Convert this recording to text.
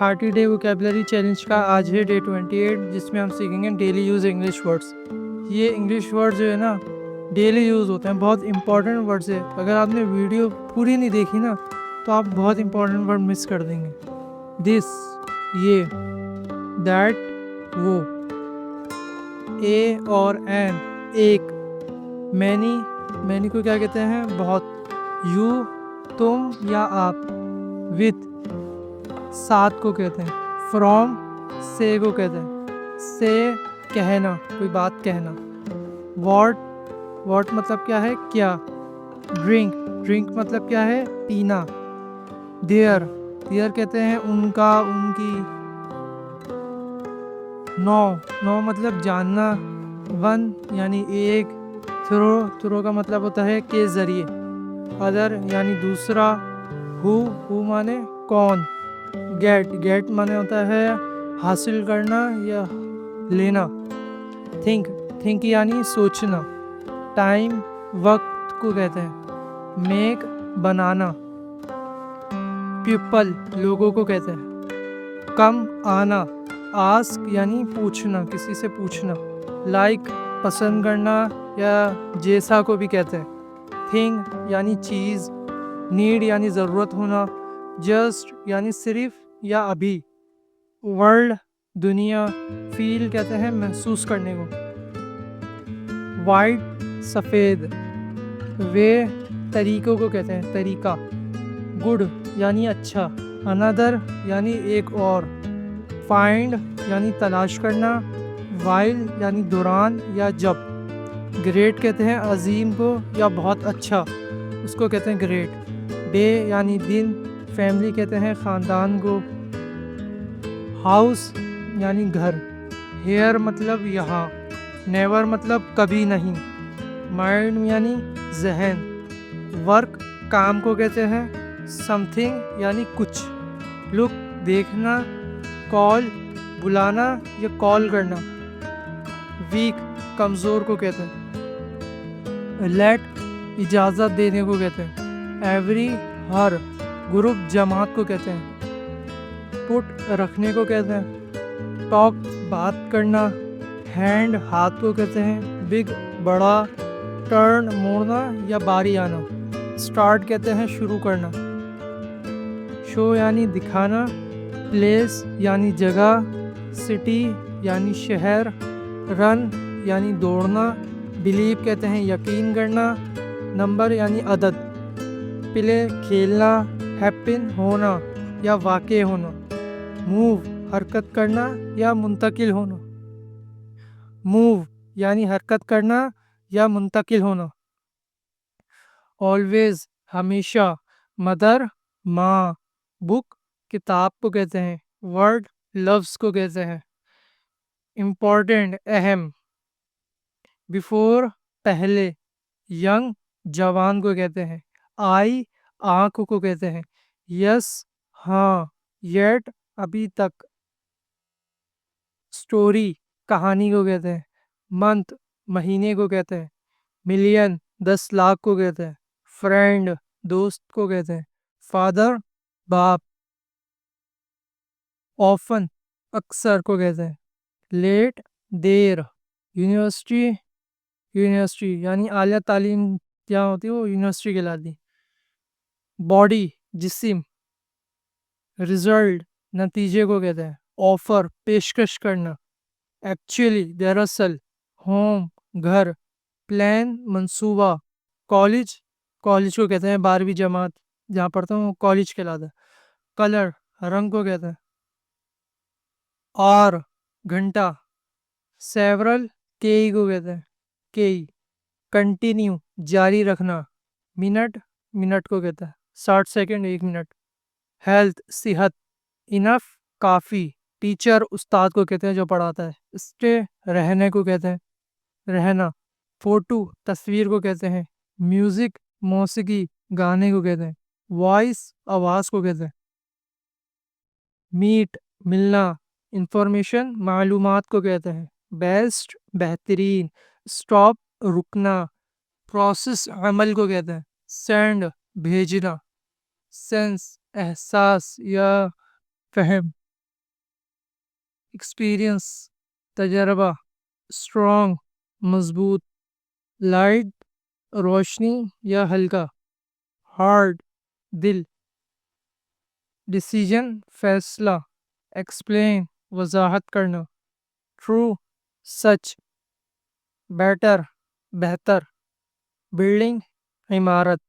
30 day vocabulary challenge का आज है डे 28, जिसमें हम सीखेंगे डेली यूज़ इंग्लिश वर्ड्स। ये इंग्लिश वर्ड जो है ना, डेली यूज़ होते हैं, बहुत इंपॉर्टेंट वर्ड्स है। अगर आपने वीडियो पूरी नहीं देखी ना, तो आप बहुत इंपॉर्टेंट वर्ड मिस कर देंगे। दिस, ये, दैट, वो, ए और एन, एक, मैनी, मैनी को क्या कहते हैं, बहुत, यू, तुम या आप, विथ, साथ को कहते हैं, फ्रॉम, से को कहते हैं, से कहना, कोई बात कहना, वॉट, वॉट मतलब क्या है, क्या, ड्रिंक, ड्रिंक मतलब क्या है, पीना, देयर, देयर कहते हैं उनका, उनकी, नो, नो मतलब जानना, वन यानी एक, थ्रो, थ्रो का मतलब होता है के जरिए, अदर यानी दूसरा, हु माने कौन, गेट, गेट माने होता है हासिल करना या लेना, थिंक, थिंक यानी सोचना, टाइम वक्त को कहते हैं, मेक बनाना, पीपल लोगों को कहते हैं, कम आना, आस्क यानी पूछना, किसी से पूछना, लाइक पसंद करना या जैसा को भी कहते हैं, थिंग यानी चीज़, नीड यानी ज़रूरत होना, जस्ट यानी सिर्फ या अभी, वर्ल्ड दुनिया, फील कहते हैं महसूस करने को, वाइट सफ़ेद, वे तरीकों को कहते हैं तरीका, गुड यानी अच्छा, अनदर यानी एक और, फाइंड यानी तलाश करना, वाइल यानी दौरान या जब, ग्रेट कहते हैं अजीम को या बहुत अच्छा, उसको कहते हैं ग्रेट, डे यानी दिन, फैमिली कहते हैं ख़ानदान को, हाउस यानी घर, हेयर मतलब यहाँ, नेवर मतलब कभी नहीं, माइंड यानी जहन, वर्क काम को कहते हैं, समथिंग यानी कुछ, लुक देखना, कॉल बुलाना या कॉल करना, वीक कमज़ोर को कहते हैं, लेट इजाज़त देने को कहते हैं, एवरी हर ग्रुप जमात को कहते हैं, पुट रखने को कहते हैं, टॉक बात करना, हैंड हाथ को कहते हैं, बिग बड़ा, टर्न मोड़ना या बारी आना, स्टार्ट कहते हैं शुरू करना, शो यानी दिखाना, प्लेस यानी जगह, सिटी यानी शहर, रन यानी दौड़ना, बिलीव कहते हैं यकीन करना, नंबर यानी अदद, प्ले खेलना, हैपन होना या वाक़े होना, मूव हरकत करना या मुंतकिल होना, मूव यानी हरकत करना या मुंतकिल होना, ऑलवेज हमेशा, मदर माँ, बुक किताब को कहते हैं, वर्ड लव्स को कहते हैं, इम्पोर्टेंट अहम, बिफोर पहले, यंग जवान को कहते हैं, आई आँख को कहते हैं, यस हाँ, येट अभी तक, स्टोरी कहानी को कहते हैं, मंथ महीने को कहते हैं, मिलियन 10 लाख को कहते हैं, फ्रेंड दोस्त को कहते हैं, फादर बाप, ऑफन अक्सर को कहते हैं, लेट देर, यूनिवर्सिटी, यूनिवर्सिटी यानी आलिया तालीम क्या होती है वो यूनिवर्सिटी कहलाती, बॉडी जिस्म, रिजल्ट नतीजे को कहते हैं, ऑफर पेशकश करना, एक्चुअली दरअसल, होम घर, प्लान मंसूबा, कॉलेज, कॉलेज को कहते हैं 12वीं जमात जहाँ पढ़ता हूँ कॉलेज कहलाता है, कलर रंग को कहते हैं, और घंटा, सेवरल केई को कहते हैं, केई, कंटिन्यू जारी रखना, मिनट, मिनट को कहता है 60 सेकंड 1 मिनट, हेल्थ सेहत, इनफ काफ़ी, टीचर उस्ताद को कहते हैं जो पढ़ाता है, स्टे रहने को कहते हैं रहना, फोटो तस्वीर को कहते हैं, म्यूजिक मौसीकी गाने को कहते हैं, वॉइस आवाज़ को कहते हैं, मीट मिलना, इंफॉर्मेशन मालूमात को कहते हैं, बेस्ट बेहतरीन, स्टॉप रुकना, प्रोसेस अमल को कहते हैं, सेंड भेजना, सेंस एहसास या फहम, एक्सपीरियंस तजर्बा, स्ट्रॉन्ग मजबूत, लाइट रोशनी या हल्का, हार्ड दिल, डिसीजन फैसला, एक्सप्लेन वजाहत करना, ट्रू सच, बेटर बेहतर, बिल्डिंग इमारत,